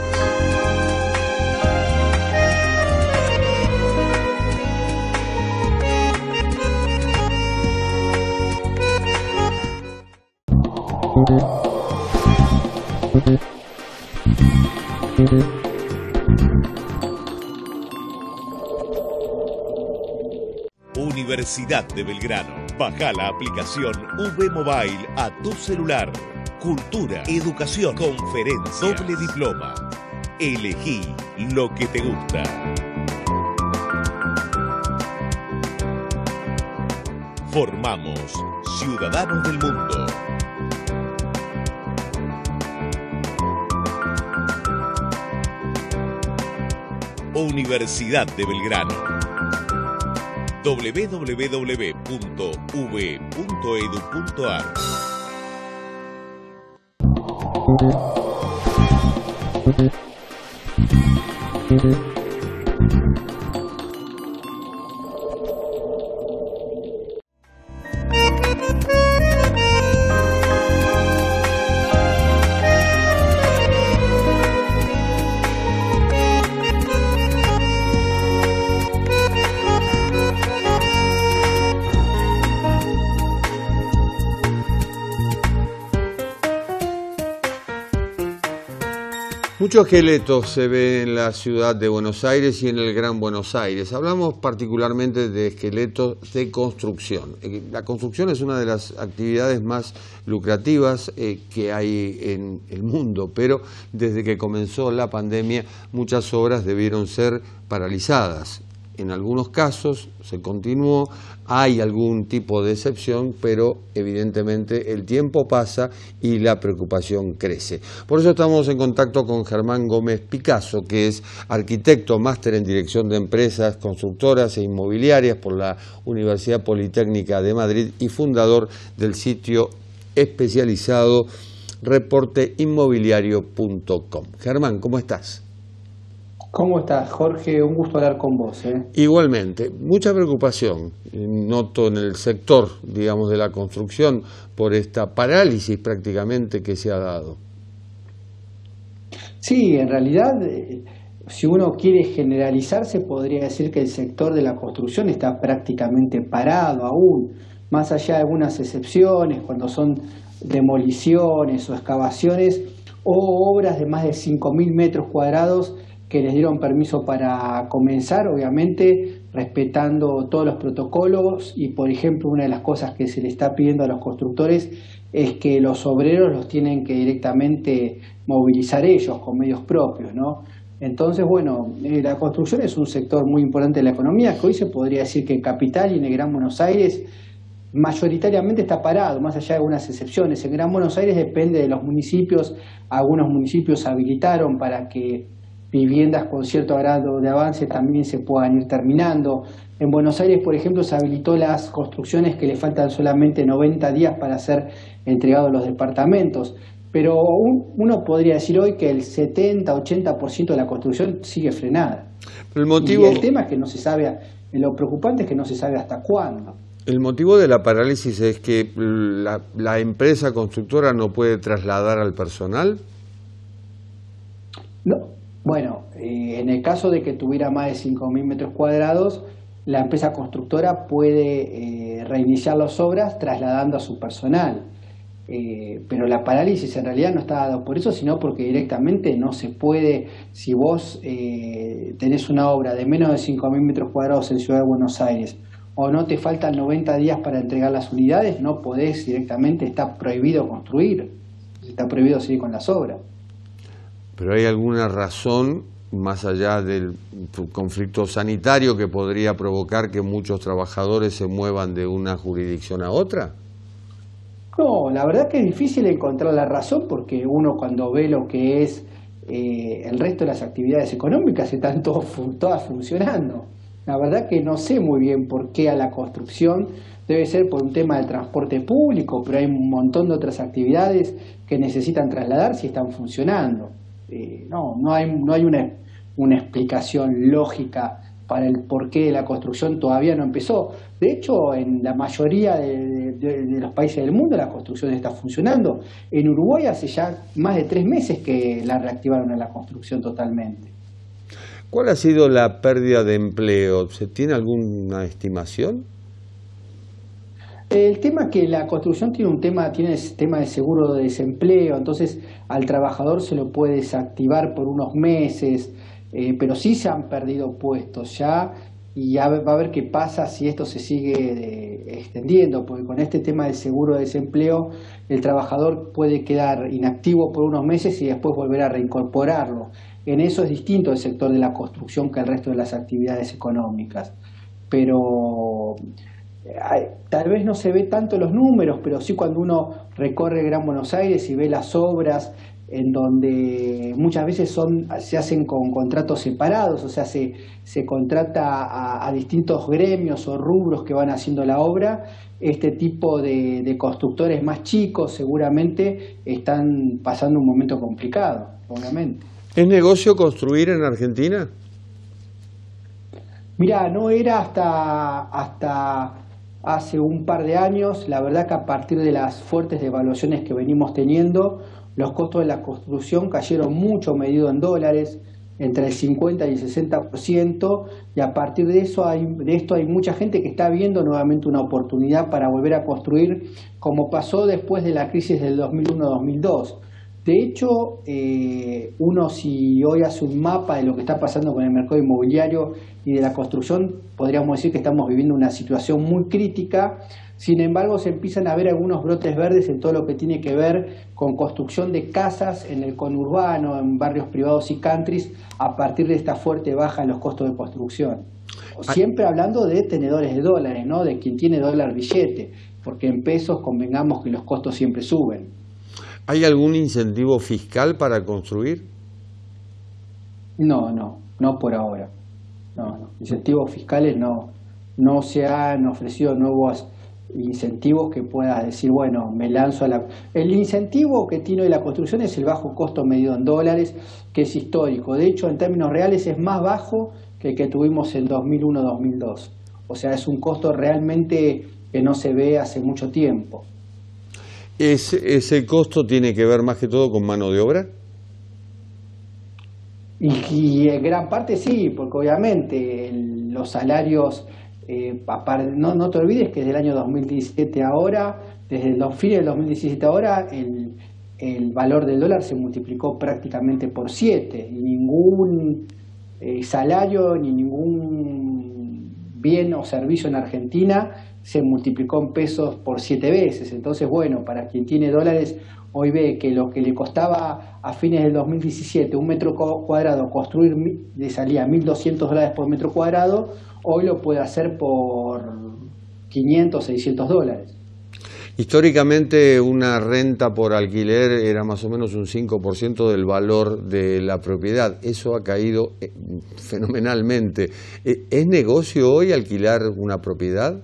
Universidad de Belgrano. Baja la aplicación V Mobile a tu celular. Cultura, educación, conferencias, doble diploma. Elegí lo que te gusta. Formamos ciudadanos del mundo. Universidad de Belgrano. www.uv.edu.ar. Mucho esqueleto se ve en la ciudad de Buenos Aires y en el Gran Buenos Aires. Hablamos particularmente de esqueletos de construcción. La construcción es una de las actividades más lucrativas que hay en el mundo, pero desde que comenzó la pandemia muchas obras debieron ser paralizadas. En algunos casos se continuó, hay algún tipo de excepción, pero evidentemente el tiempo pasa y la preocupación crece. Por eso estamos en contacto con Germán Gómez Picasso, que es arquitecto, máster en dirección de empresas constructoras e inmobiliarias por la Universidad Politécnica de Madrid y fundador del sitio especializado reporteinmobiliario.com. Germán, ¿cómo estás? ¿Cómo estás, Jorge? Un gusto hablar con vos. Igualmente, mucha preocupación noto en el sector, digamos, de la construcción por esta parálisis prácticamente que se ha dado. Sí, en realidad, si uno quiere generalizarse, podría decir que el sector de la construcción está prácticamente parado aún, más allá de algunas excepciones, cuando son demoliciones o excavaciones o obras de más de 5.000 metros cuadrados que les dieron permiso para comenzar, obviamente respetando todos los protocolos. Y por ejemplo, una de las cosas que se le está pidiendo a los constructores es que los obreros los tienen que directamente movilizar ellos con medios propios, ¿no? Entonces, bueno, la construcción es un sector muy importante de la economía, que hoy se podría decir que en Capital y en el Gran Buenos Aires mayoritariamente está parado, más allá de algunas excepciones. En Gran Buenos Aires depende de los municipios, algunos municipios habilitaron para que viviendas con cierto grado de avance también se puedan ir terminando. En Buenos Aires, por ejemplo, se habilitó las construcciones que le faltan solamente 90 días para ser entregados los departamentos. Pero uno podría decir hoy que el 70-80% de la construcción sigue frenada. El motivo... Y el tema es que no se sabe, lo preocupante es que no se sabe hasta cuándo. El motivo de la parálisis es que la empresa constructora no puede trasladar al personal. No, bueno, en el caso de que tuviera más de 5.000 metros cuadrados, la empresa constructora puede reiniciar las obras trasladando a su personal. Pero la parálisis en realidad no está dada por eso, sino porque directamente no se puede. Si vos tenés una obra de menos de 5.000 metros cuadrados en Ciudad de Buenos Aires, o no te faltan 90 días para entregar las unidades, no podés directamente, está prohibido construir, está prohibido seguir con las obras. ¿Pero hay alguna razón, más allá del conflicto sanitario, que podría provocar que muchos trabajadores se muevan de una jurisdicción a otra? No, la verdad que es difícil encontrar la razón, porque uno cuando ve lo que es el resto de las actividades económicas están todas funcionando. La verdad que no sé muy bien por qué a la construcción, debe ser por un tema del transporte público, pero hay un montón de otras actividades que necesitan trasladarse y están funcionando. No hay una explicación lógica para el porqué de la construcción todavía no empezó. De hecho, en la mayoría de los países del mundo la construcción está funcionando. En Uruguay hace ya más de 3 meses que la reactivaron a la construcción totalmente. ¿Cuál ha sido la pérdida de empleo? ¿Se tiene alguna estimación? El tema es que la construcción tiene el sistema de seguro de desempleo, entonces al trabajador se lo puede desactivar por unos meses, pero sí se han perdido puestos ya, y ya va a ver qué pasa si esto se sigue extendiendo, porque con este tema del seguro de desempleo el trabajador puede quedar inactivo por unos meses y después volver a reincorporarlo. En eso es distinto el sector de la construcción que el resto de las actividades económicas, pero tal vez no se ve tanto los números, pero sí cuando uno recorre Gran Buenos Aires y ve las obras en donde muchas veces se hacen con contratos separados, o sea, se contrata a distintos gremios o rubros que van haciendo la obra. Este tipo de constructores más chicos seguramente están pasando un momento complicado, obviamente. ¿Es negocio construir en Argentina? Mirá, no era hasta hace un par de años. La verdad que a partir de las fuertes devaluaciones que venimos teniendo, los costos de la construcción cayeron mucho medido en dólares, entre el 50 y el 60%, y a partir de esto hay mucha gente que está viendo nuevamente una oportunidad para volver a construir, como pasó después de la crisis del 2001-2002. De hecho, uno si hoy hace un mapa de lo que está pasando con el mercado inmobiliario y de la construcción, podríamos decir que estamos viviendo una situación muy crítica. Sin embargo, se empiezan a ver algunos brotes verdes en todo lo que tiene que ver con construcción de casas en el conurbano, en barrios privados y countries, a partir de esta fuerte baja en los costos de construcción. Siempre hablando de tenedores de dólares, ¿no? De quien tiene dólar billete, porque en pesos convengamos que los costos siempre suben. ¿Hay algún incentivo fiscal para construir? No por ahora. No. Incentivos fiscales no se han ofrecido nuevos incentivos que puedas decir, bueno, me lanzo a la... El incentivo que tiene la construcción es el bajo costo medido en dólares, que es histórico. De hecho, en términos reales es más bajo que el que tuvimos en 2001-2002. O sea, es un costo realmente que no se ve hace mucho tiempo. ¿Ese costo tiene que ver más que todo con mano de obra? Y en gran parte sí, porque obviamente los salarios, no te olvides que desde el año 2017 ahora, desde los fines del 2017 ahora, el valor del dólar se multiplicó prácticamente por 7, y ningún salario ni ningún bien o servicio en Argentina se multiplicó en pesos por 7 veces. Entonces, bueno, para quien tiene dólares, hoy ve que lo que le costaba a fines del 2017 un metro cuadrado construir, le salía $1.200 por metro cuadrado, hoy lo puede hacer por $500, $600. Históricamente una renta por alquiler era más o menos un 5% del valor de la propiedad. Eso ha caído fenomenalmente. ¿Es negocio hoy alquilar una propiedad?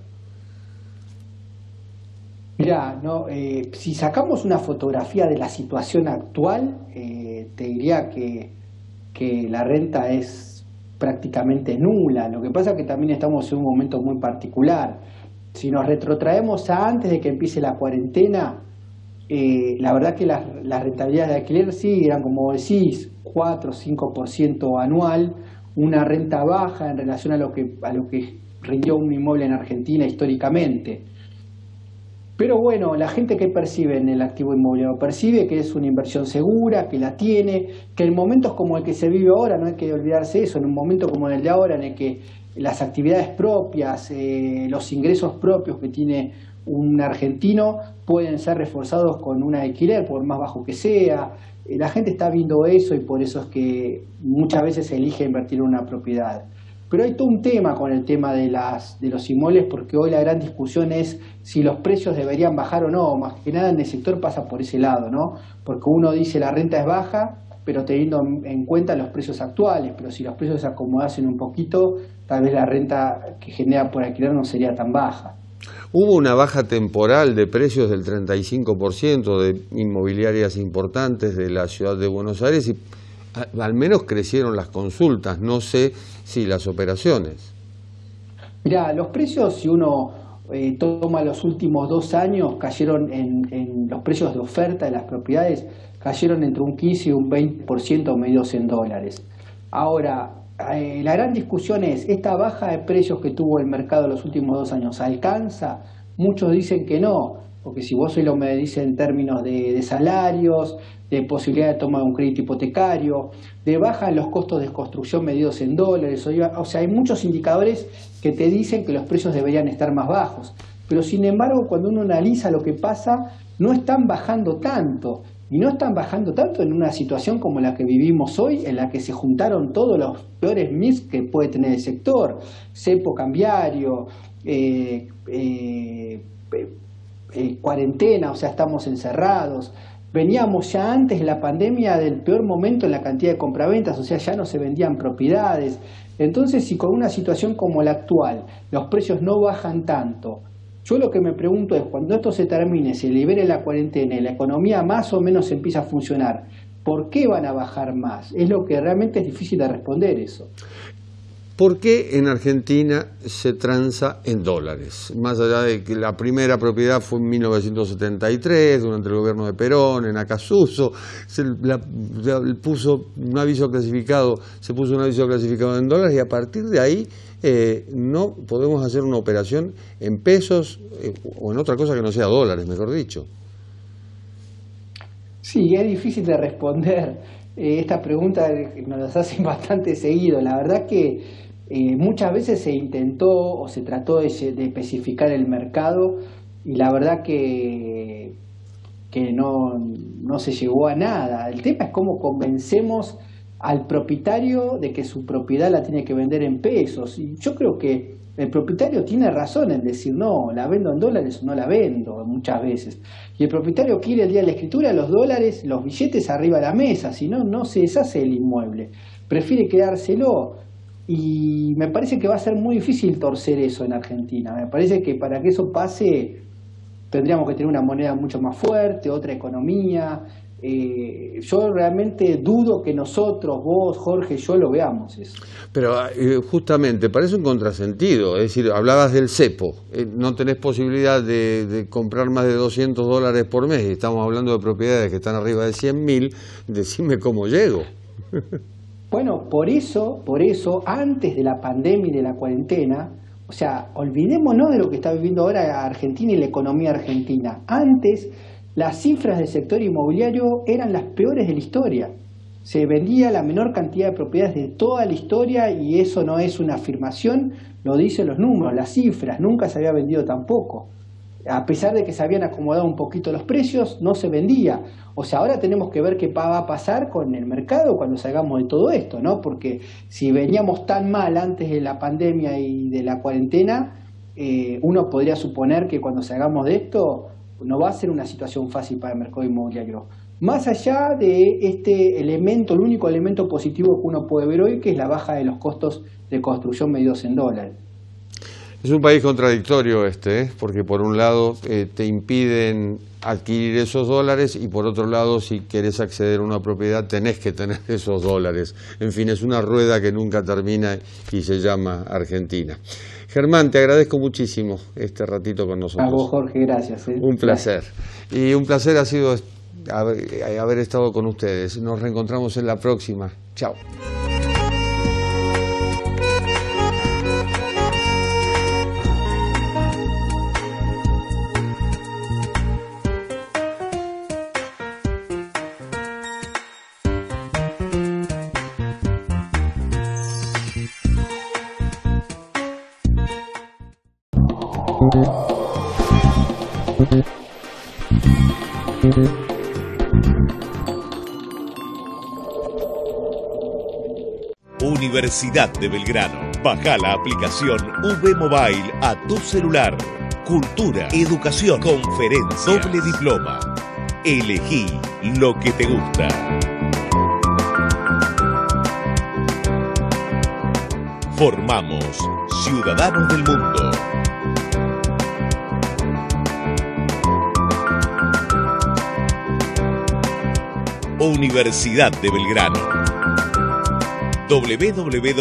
Mirá, no, si sacamos una fotografía de la situación actual, te diría que la renta es prácticamente nula. Lo que pasa es que también estamos en un momento muy particular. Si nos retrotraemos a antes de que empiece la cuarentena, la verdad que las rentabilidades de alquiler sí eran, como decís, 4 o 5% anual, una renta baja en relación a lo que rindió un inmueble en Argentina históricamente. Pero bueno, la gente que percibe en el activo inmobiliario percibe que es una inversión segura, que la tiene, que en momentos como el que se vive ahora, no hay que olvidarse eso, en un momento como el de ahora en el que las actividades propias, los ingresos propios que tiene un argentino pueden ser reforzados con un alquiler, por más bajo que sea. La gente está viendo eso y por eso es que muchas veces se elige invertir en una propiedad. Pero hay todo un tema con el tema de los inmuebles, porque hoy la gran discusión es si los precios deberían bajar o no. Más que nada en el sector pasa por ese lado, ¿no? Porque uno dice la renta es baja, pero teniendo en cuenta los precios actuales. Pero si los precios se acomodasen un poquito, tal vez la renta que genera por alquiler no sería tan baja. Hubo una baja temporal de precios del 35% de inmobiliarias importantes de la ciudad de Buenos Aires y al menos crecieron las consultas, no sé si las operaciones. Mirá, los precios, si uno toma los últimos 2 años, cayeron en los precios de oferta de las propiedades, cayeron entre un 15 y un 20% medidos en dólares. Ahora, la gran discusión es, ¿esta baja de precios que tuvo el mercado en los últimos 2 años alcanza? Muchos dicen que no, porque si vos hoy lo medís en términos de salarios, de posibilidad de toma de un crédito hipotecario, de baja en los costos de construcción medidos en dólares, o sea, hay muchos indicadores que te dicen que los precios deberían estar más bajos. Pero sin embargo, cuando uno analiza lo que pasa, no están bajando tanto. Y no están bajando tanto en una situación como la que vivimos hoy, en la que se juntaron todos los peores mix que puede tener el sector, cepo cambiario, cuarentena, o sea, estamos encerrados. Veníamos ya antes de la pandemia del peor momento en la cantidad de compraventas, o sea, ya no se vendían propiedades. Entonces, si con una situación como la actual los precios no bajan tanto, yo lo que me pregunto es, cuando esto se termine, se libere la cuarentena y la economía más o menos empieza a funcionar, ¿por qué van a bajar más? Es lo que realmente es difícil de responder eso. ¿Por qué en Argentina se transa en dólares? Más allá de que la primera propiedad fue en 1973, durante el gobierno de Perón, en Acasuso, se puso un aviso clasificado en dólares y a partir de ahí no podemos hacer una operación en pesos o en otra cosa que no sea dólares, mejor dicho. Sí, es difícil de responder. Esta pregunta nos las hacen bastante seguido. La verdad que muchas veces se intentó o se trató de especificar el mercado y la verdad que no se llegó a nada. El tema es cómo convencemos al propietario de que su propiedad la tiene que vender en pesos. Y yo creo que el propietario tiene razón en decir, no, la vendo en dólares o no la vendo muchas veces. Y el propietario quiere el día de la escritura los dólares, los billetes arriba de la mesa, si no, no se deshace el inmueble. Prefiere quedárselo. Y me parece que va a ser muy difícil torcer eso en Argentina. Me parece que para que eso pase tendríamos que tener una moneda mucho más fuerte, otra economía. Yo realmente dudo que nosotros, vos, Jorge, yo lo veamos eso. Pero justamente, parece un contrasentido, es decir, hablabas del cepo, no tenés posibilidad de comprar más de $200 por mes, y estamos hablando de propiedades que están arriba de 100.000, decime cómo llego. Bueno, por eso, antes de la pandemia y de la cuarentena, o sea, olvidémonos de lo que está viviendo ahora Argentina y la economía argentina. Antes, las cifras del sector inmobiliario eran las peores de la historia. Se vendía la menor cantidad de propiedades de toda la historia y eso no es una afirmación, lo dicen los números, las cifras, nunca se había vendido tampoco. A pesar de que se habían acomodado un poquito los precios, no se vendía. O sea, ahora tenemos que ver qué va a pasar con el mercado cuando salgamos de todo esto, ¿no? Porque si veníamos tan mal antes de la pandemia y de la cuarentena, uno podría suponer que cuando salgamos de esto no va a ser una situación fácil para el mercado inmobiliario. Más allá de este elemento, el único elemento positivo que uno puede ver hoy, que es la baja de los costos de construcción medidos en dólares. Es un país contradictorio porque por un lado te impiden adquirir esos dólares y por otro lado, si querés acceder a una propiedad, tenés que tener esos dólares. En fin, es una rueda que nunca termina y se llama Argentina. Germán, te agradezco muchísimo este ratito con nosotros. A vos, Jorge, gracias. Un placer. Y un placer ha sido haber estado con ustedes. Nos reencontramos en la próxima. Chao. Universidad de Belgrano. Baja la aplicación V Mobile a tu celular. Cultura, educación, conferencias, doble diploma. Elegí lo que te gusta. Formamos ciudadanos del mundo. Universidad de Belgrano. www.uv.edu.ar